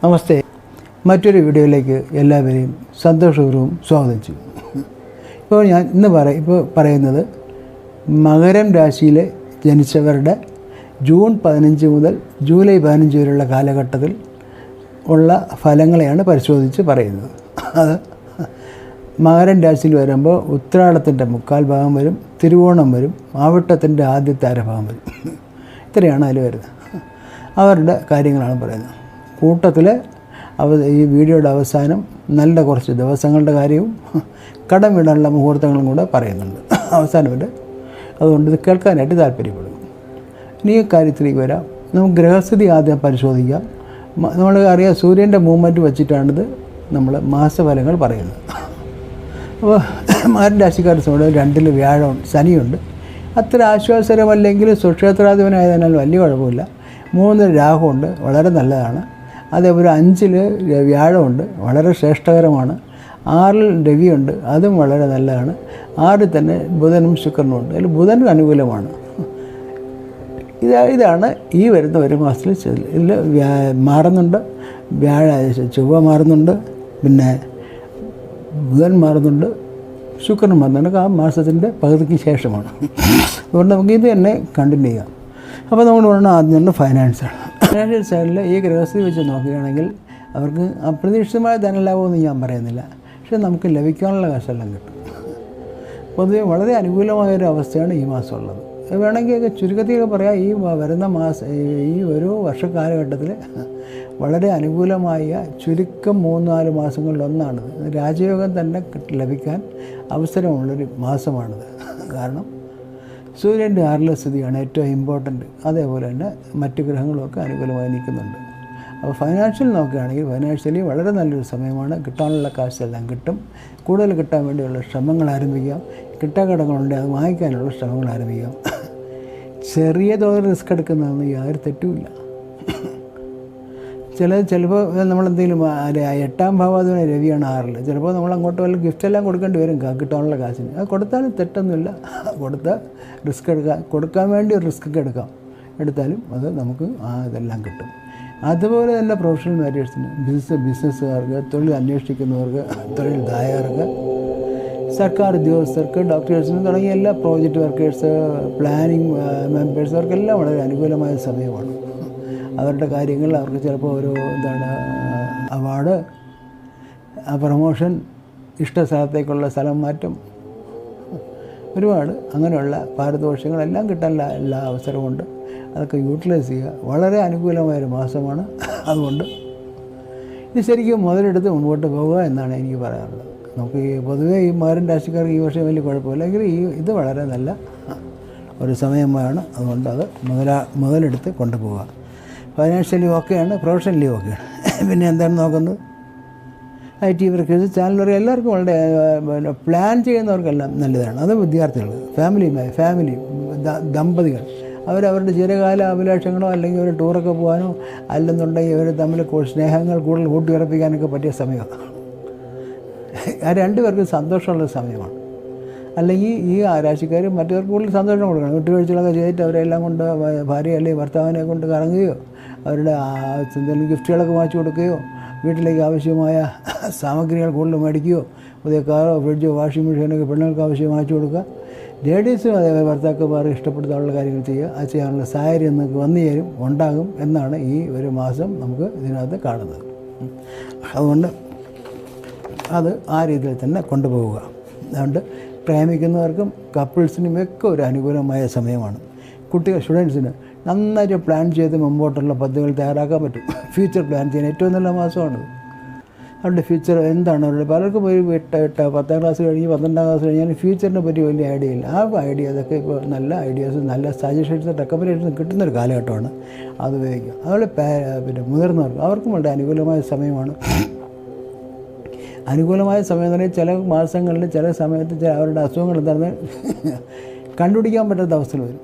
നമസ്തേ. മറ്റൊരു വീഡിയോയിലേക്ക് എല്ലാവരെയും സന്തോഷപൂർവ്വം സ്വാഗതം ചെയ്യും. ഇപ്പോൾ ഞാൻ ഇന്ന് പറയുന്നത് മകരം രാശിയിൽ ജനിച്ചവരുടെ ജൂൺ 15 മുതൽ ജൂലൈ 15 വരെയുള്ള കാലഘട്ടത്തിൽ ഉള്ള ഫലങ്ങളെയാണ് പരിശോധിച്ച് പറയുന്നത്. അത് മകരം രാശിയിൽ വരുമ്പോൾ ഉത്രാടത്തിൻ്റെ 1/4 ഭാഗം വരും, തിരുവോണം വരും, ആവിട്ടത്തിൻ്റെ ആദ്യത്തെ അരഭാഗം വരും. ഇത്രയാണ് അതിൽ വരുന്നത്. അവരുടെ കാര്യങ്ങളാണ് പറയുന്നത്. കൂട്ടത്തിൽ ഈ വീഡിയോയുടെ അവസാനം നല്ല കുറച്ച് ദിവസങ്ങളുടെ കാര്യവും കടം വിടാനുള്ള മുഹൂർത്തങ്ങളും കൂടെ പറയുന്നുണ്ട് അവസാനം വരെ. അതുകൊണ്ട് ഇത് കേൾക്കാനായിട്ട് താല്പര്യപ്പെടും. ഇനി ഈ കാര്യത്തിലേക്ക് വരാം. നമുക്ക് ഗ്രഹസ്ഥിതി ആദ്യം പരിശോധിക്കാം. നമ്മൾ അറിയാം, സൂര്യൻ്റെ മൂവ്മെൻറ്റ് വെച്ചിട്ടാണിത് നമ്മൾ മാസഫലങ്ങൾ പറയുന്നത്. അപ്പോൾ മകരം രാശിക്കാരെ സംബന്ധിച്ച് 2-ൽ വ്യാഴം ശനിയുണ്ട്. അത്ര ആശ്വാസകരമല്ലെങ്കിലും സുക്ഷേത്രാധിപനായതിനാൽ വലിയ കുഴപ്പമില്ല. 3-ൽ രാഹുണ്ട്, വളരെ നല്ലതാണ്. അതേപോലെ 5-ൽ വ്യാഴമുണ്ട്, വളരെ ശ്രേഷ്ഠകരമാണ്. 6-ൽ രവിയുണ്ട്, അതും വളരെ നല്ലതാണ്. 6-ൽ തന്നെ ബുധനും ശുക്രനും ഉണ്ട്. അതിൽ ബുധനും അനുകൂലമാണ്. ഇതാണ് ഈ വരുന്ന ഒരു മാസത്തിൽ ഇതിൽ മാറുന്നുണ്ട്. ചൊവ്വ മാറുന്നുണ്ട്, പിന്നെ ബുധൻ മാറുന്നുണ്ട്, ശുക്രൻ മാറുന്നുണ്ട്. ആ മാസത്തിൻ്റെ പകുതിക്ക് ശേഷമാണ്. അതുകൊണ്ട് നമുക്ക് ഇത് തന്നെ കണ്ടിന്യൂ ചെയ്യാം. അപ്പോൾ നമ്മൾ പറഞ്ഞാൽ ആദ്യം തന്നെ ഫൈനാൻസാണ്. ഫൈനാൻഷ്യൽ സൈഡിൽ ഈ ഗ്രഹസ്ഥിതി വെച്ച് നോക്കുകയാണെങ്കിൽ അവർക്ക് അപ്രതീക്ഷിതമായ ധനലാഭമൊന്നും ഞാൻ പറയുന്നില്ല, പക്ഷേ നമുക്ക് ലഭിക്കാനുള്ള കാശെല്ലാം കിട്ടും. പൊതുവെ വളരെ അനുകൂലമായൊരു അവസ്ഥയാണ് ഈ മാസം ഉള്ളത്. വേണമെങ്കിൽ ചുരുക്കത്തിലൊക്കെ പറയാം, ഈ വരുന്ന ഈ ഒരു വർഷക്കാലഘട്ടത്തിൽ വളരെ അനുകൂലമായ ചുരുക്കം 3-4 മാസങ്ങളിലൊന്നാണിത്. രാജയോഗം തന്നെ ലഭിക്കാൻ അവസരമുള്ളൊരു മാസമാണിത്. കാരണം സൂര്യൻ്റെ 6-ലെ സ്ഥിതിയാണ് ഏറ്റവും ഇമ്പോർട്ടൻറ്റ്. അതേപോലെ തന്നെ മറ്റ് ഗ്രഹങ്ങളുമൊക്കെ അനുകൂലമായി നിൽക്കുന്നുണ്ട്. അപ്പോൾ ഫൈനാൻഷ്യൽ നോക്കുകയാണെങ്കിൽ ഫൈനാൻഷ്യലി വളരെ നല്ലൊരു സമയമാണ്. കിട്ടാനുള്ള കാശെല്ലാം കിട്ടും. കൂടുതൽ കിട്ടാൻ വേണ്ടിയുള്ള ശ്രമങ്ങൾ ആരംഭിക്കാം. കിട്ടാക്കടങ്ങളുണ്ടെങ്കിൽ അത് വാങ്ങിക്കാനുള്ള ശ്രമങ്ങൾ ആരംഭിക്കാം. ചെറിയ തോതിൽ റിസ്ക് എടുക്കുന്നതൊന്നും യാതൊരു തെറ്റുമില്ല. ചിലപ്പോൾ നമ്മളെന്തെങ്കിലും 8-ാം ഭാവാധിപനായ രവിയാണ് 6-ൽ. ചിലപ്പോൾ നമ്മൾ അങ്ങോട്ട് വല്ല ഗിഫ്റ്റെല്ലാം കൊടുക്കേണ്ടി വരും കിട്ടാനുള്ള കാശിന്. അത് കൊടുത്താലും തെറ്റൊന്നുമില്ല. കൊടുത്താൽ റിസ്ക് കൊടുക്കാൻ വേണ്ടി ഒരു റിസ്ക് എടുത്താലും അത് നമുക്ക് ഇതെല്ലാം കിട്ടും. അതുപോലെ തന്നെ പ്രൊഫഷണൽ മാറ്റേഴ്സിന്, ബിസിനസ്സുകാർക്ക്, തൊഴിൽ അന്വേഷിക്കുന്നവർക്ക്, തൊഴിൽദായകർക്ക്, സർക്കാർ ഉദ്യോഗസ്ഥർക്ക്, ഡോക്ടേഴ്സിന് തുടങ്ങിയ എല്ലാ പ്രോജക്റ്റ് വർക്കേഴ്സ്, പ്ലാനിങ് മെമ്പേഴ്സ്, അവർക്കെല്ലാം വളരെ അനുകൂലമായ സമയമാണ്. അവരുടെ കാര്യങ്ങൾ അവർക്ക് ചിലപ്പോൾ ഒരു അവാർഡ്, പ്രമോഷൻ, ഇഷ്ട സ്ഥലത്തേക്കുള്ള സ്ഥലം മാറ്റം, ഒരുപാട് അങ്ങനെയുള്ള പാരിതോഷികങ്ങളെല്ലാം കിട്ടാനുള്ള എല്ലാ അവസരമുണ്ട്. അതൊക്കെ യൂട്ടിലൈസ് ചെയ്യുക. വളരെ അനുകൂലമായൊരു മാസമാണ്. അതുകൊണ്ട് ഇത് ശരിക്കും മുതലെടുത്ത് മുമ്പോട്ട് പോകുക എന്നാണ് എനിക്ക് പറയാനുള്ളത്. നമുക്ക് പൊതുവേ ഈ മകരം രാശിക്കാർക്ക് ഈ വർഷം വലിയ കുഴപ്പമില്ല. എങ്കിലും ഇത് വളരെ നല്ല ഒരു സമയമാണ്. അതുകൊണ്ട് അത് മുതലെടുത്ത് കൊണ്ടുപോവുക. ഫൈനാൻഷ്യലി ഓക്കെയാണ്, പ്രൊഫഷണലി ഓക്കെയാണ്. പിന്നെ എന്താണ് നോക്കുന്നത്? IT വർക്കേഴ്സ്, ചാനൽ എല്ലാവർക്കും വളരെ പ്ലാൻ ചെയ്യുന്നവർക്കെല്ലാം നല്ലതാണ്. അത് വിദ്യാർത്ഥികൾ, ഫാമിലി ദമ്പതികൾ, അവരവരുടെ ചിരകാല അഭിലാഷങ്ങളോ അല്ലെങ്കിൽ ഒരു ടൂറൊക്കെ പോകാനോ അല്ലെന്നുണ്ടെങ്കിൽ അവർ തമ്മിൽ സ്നേഹങ്ങൾ കൂടുതൽ കൂട്ടിയുറപ്പിക്കാനൊക്കെ പറ്റിയ സമയമാണ്. ആ 2 പേർക്കും സന്തോഷമുള്ള സമയമാണ്. അല്ലെങ്കിൽ ഈ രാശിക്കാർ മറ്റവർക്ക് കൂടുതൽ സന്തോഷം കൊടുക്കണം. വിട്ടുവീഴ്ചകളൊക്കെ ചെയ്തിട്ട് അവരെല്ലാം കൊണ്ട് ഭാര്യ അല്ലെങ്കിൽ ഭർത്താവിനെ കൊണ്ട് കറങ്ങുകയോ അവരുടെ എന്തെങ്കിലും ഗിഫ്റ്റുകളൊക്കെ വാങ്ങിച്ചു കൊടുക്കുകയോ വീട്ടിലേക്ക് ആവശ്യമായ സാമഗ്രികൾ കൂടുതൽ മേടിക്കുകയോ പുതിയ കാറോ ഫ്രിഡ്ജോ വാഷിംഗ് മെഷീനൊക്കെ പെണ്ണുങ്ങൾക്ക് ആവശ്യം വാങ്ങിച്ചു കൊടുക്കുക. ലേഡീസും അതേപോലെ ഭർത്താക്കന്മാർ ഇഷ്ടപ്പെടുത്താനുള്ള കാര്യങ്ങൾ ചെയ്യുക. അത് ചെയ്യാനുള്ള സാഹചര്യം നമുക്ക് വന്നു ചേരും, ഉണ്ടാകും എന്നാണ് ഈ ഒരു മാസം നമുക്ക് ഇതിനകത്ത് കാണുന്നത്. അതുകൊണ്ട് അത് ആ രീതിയിൽ തന്നെ കൊണ്ടുപോവുക. അതുകൊണ്ട് പ്രേമിക്കുന്നവർക്കും കപ്പിൾസിനും ഒക്കെ ഒരു അനുകൂലമായ സമയമാണ്. സ്റ്റുഡൻസിന് നന്നായിട്ട് പ്ലാൻ ചെയ്ത് മുമ്പോട്ടുള്ള പദ്ധതികൾ തയ്യാറാക്കാൻ പറ്റും. ഫ്യൂച്ചർ പ്ലാൻ ചെയ്യാൻ ഏറ്റവും നല്ല മാസമാണിത്. അവരുടെ ഫ്യൂച്ചർ എന്താണ് അവരുടെ പലർക്കും ഒരു 10ാം ക്ലാസ് കഴിഞ്ഞ് 12ാം ക്ലാസ് കഴിഞ്ഞാൽ ഫ്യൂച്ചറിനെ പറ്റി വലിയ ഐഡിയ ഇല്ല. ആ അതൊക്കെ ഇപ്പോൾ നല്ല ഐഡിയാസ്, നല്ല സജഷൻസ്, റെക്കമെൻഡേഷൻസ് കിട്ടുന്നൊരു കാലഘട്ടമാണ്. അത് ഉപയോഗിക്കുക. അതുപോലെ പിന്നെ മുതിർന്നവർക്ക് അവർക്കും വളരെ അനുകൂലമായ സമയമാണ്. അനുകൂലമായ സമയം എന്ന് പറഞ്ഞാൽ ചില മാസങ്ങളിൽ ചില സമയത്ത് അവരുടെ അസുഖങ്ങൾ എന്താണെന്ന് കണ്ടുപിടിക്കാൻ പറ്റാത്ത അവസ്ഥയിൽ വരും.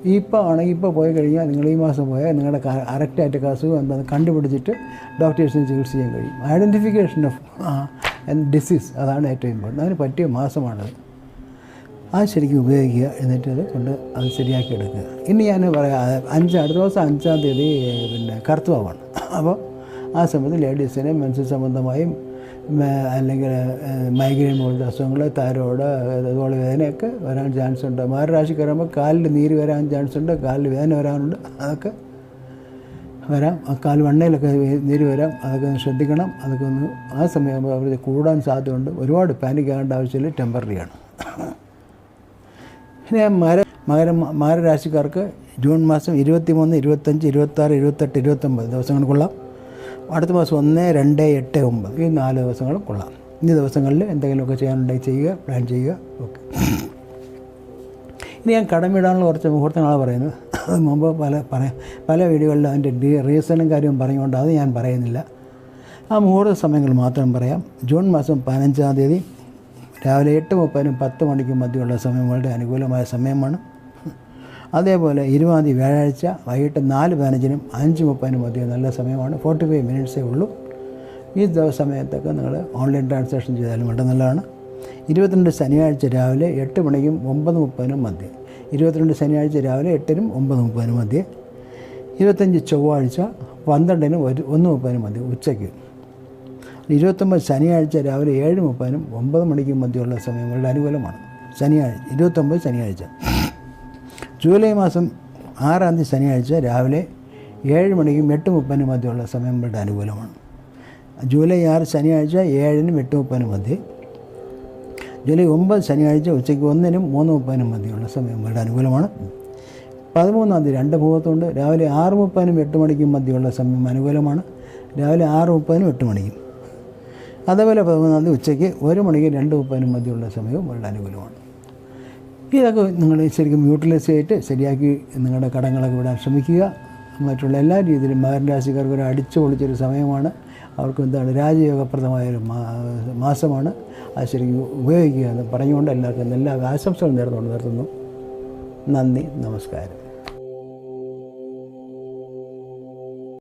ഇപ്പോൾ പോയി കഴിഞ്ഞാൽ നിങ്ങൾ ഈ മാസം പോയാൽ നിങ്ങളുടെ കറക്റ്റായിട്ട് അസുഖം എന്താണെന്ന് കണ്ടുപിടിച്ചിട്ട് ഡോക്ടേഴ്സിന് ചികിത്സ ചെയ്യാൻ കഴിയും. ഐഡൻറ്റിഫിക്കേഷൻ ഓഫ് ഡിസീസ്, അതാണ് ഏറ്റവും ഇമ്പോർട്ടൻ്റ്. അതിന് പറ്റിയ മാസമാണത്. അത് ശരിക്കും ഉപയോഗിക്കുക. എന്നിട്ട് അത് ശരിയാക്കി എടുക്കുക. ഇനി ഞാൻ പറയാം, അടുത്ത ദിവസം 5-ാം തീയതി പിന്നെ കർത്തവാവാണ്. അപ്പോൾ ആ സമയത്ത് ലേഡീസിന് മെൻസസ് സംബന്ധമായും അല്ലെങ്കിൽ മൈഗ്രെയിൻ പോലത്തെ അസുഖങ്ങൾ, തൈറോയ്ഡ്, അതുപോലെ വേദനയൊക്കെ വരാൻ ചാൻസ് ഉണ്ട്. മകരരാശിക്ക് വരുമ്പോൾ കാലിൽ നീര് വരാൻ ചാൻസ് ഉണ്ട്, കാലിൽ വേദന വരാനുണ്ട്, അതൊക്കെ വരാം. കാൽ വണ്ണയിലൊക്കെ നീര് വരാം, അതൊക്കെ ഒന്ന് ശ്രദ്ധിക്കണം. അതൊക്കെ ഒന്ന് ആ സമയമാകുമ്പോൾ അവർ കൂടാൻ സാധ്യതയുണ്ട്. ഒരുപാട് പാനിക് ആകേണ്ട ആവശ്യമില്ല, ടെമ്പററിയാണ്. പിന്നെ മകരരാശിക്കാർക്ക് ജൂൺ മാസം 23, 25, 26, 28, 29 ദിവസങ്ങൾ കൊള്ളാം. അടുത്ത മാസം 1, 2, 8, 9 ഈ 4 ദിവസങ്ങളും കൊള്ളാം. ഈ ദിവസങ്ങളിൽ എന്തെങ്കിലുമൊക്കെ ചെയ്യാനുണ്ടെങ്കിൽ ചെയ്യുക, പ്ലാൻ ചെയ്യുക. ഓക്കെ. ഇനി ഞാൻ കടമിടാനുള്ള കുറച്ച് മുഹൂർത്തങ്ങളാണ് പറയുന്നത്. അത് മുമ്പ് പല വീഡിയോകളിലും അതിൻ്റെ റീസണും കാര്യവും പറഞ്ഞുകൊണ്ട് അത് ഞാൻ പറയുന്നില്ല. ആ മുഹൂർത്ത സമയങ്ങൾ മാത്രം പറയാം. ജൂൺ മാസം 15-ാം തീയതി രാവിലെ 8:30-നും 10 മണിക്കും മധ്യമുള്ള സമയം വളരെ അനുകൂലമായ സമയമാണ്. അതേപോലെ 20-ാം തീയതി വ്യാഴാഴ്ച വൈകിട്ട് 4:15-നും 5:30-നും മധ്യ നല്ല സമയമാണ്. 45 മിനിറ്റ്സേ ഉള്ളൂ. ഈ സമയത്തൊക്കെ നിങ്ങൾ ഓൺലൈൻ ട്രാൻസാക്ഷൻ ചെയ്താലും വളരെ നല്ലതാണ്. 22 ശനിയാഴ്ച രാവിലെ 8 മണിക്കും 9:30-നും മധ്യേ. 22 ശനിയാഴ്ച രാവിലെ 8-നും 9:30-നും മധ്യേ. 25 ചൊവ്വാഴ്ച 12-നും 1:30-നും മധ്യേ ഉച്ചയ്ക്ക്. 29 ശനിയാഴ്ച രാവിലെ 7:30-നും 9 മണിക്കും മധ്യമുള്ള സമയം വളരെ അനുകൂലമാണ്. 29 ശനിയാഴ്ച. ജൂലൈ മാസം 6-ാം തീയതി ശനിയാഴ്ച രാവിലെ 7 മണിക്കും 8:30-നും മധ്യമുള്ള സമയം വളരെ അനുകൂലമാണ്. ജൂലൈ 6 ശനിയാഴ്ച 7-നും 8:30-നും മധ്യേ. ജൂലൈ 9 ശനിയാഴ്ച ഉച്ചയ്ക്ക് 1-നും 3:30-നും മധ്യമുള്ള സമയം വളരെ അനുകൂലമാണ്. 13-ാം തീയതി 2 മുഹൂർത്തമുണ്ട്. രാവിലെ 6:30-നും 8 മണിക്കും മധ്യമുള്ള സമയം അനുകൂലമാണ്. രാവിലെ 6:30-നും 8 മണിക്കും. അതേപോലെ 13-ാം തീയതി ഉച്ചയ്ക്ക് 1 മണിക്കും 2:30-നും മധ്യമുള്ള സമയവും വളരെ അനുകൂലമാണ്. ഇതൊക്കെ നിങ്ങൾ ശരിക്കും യൂട്ടിലൈസ് ചെയ്തിട്ട് ശരിയാക്കി നിങ്ങളുടെ കടങ്ങളൊക്കെ വിടാൻ ശ്രമിക്കുക. മറ്റുള്ള എല്ലാ രീതിയിലും മകരരാശിക്കാർക്ക് ഒരു അടിച്ചു പൊളിച്ചൊരു സമയമാണ്. അവർക്ക് രാജയോഗപ്രദമായൊരു മാസമാണ്. അത് ശരിക്കും ഉപയോഗിക്കുക എന്ന് പറഞ്ഞുകൊണ്ട് എല്ലാവർക്കും എല്ലാ ആശംസകളും നേർന്നുകൊണ്ട് നിർത്തുന്നു. നന്ദി, നമസ്കാരം.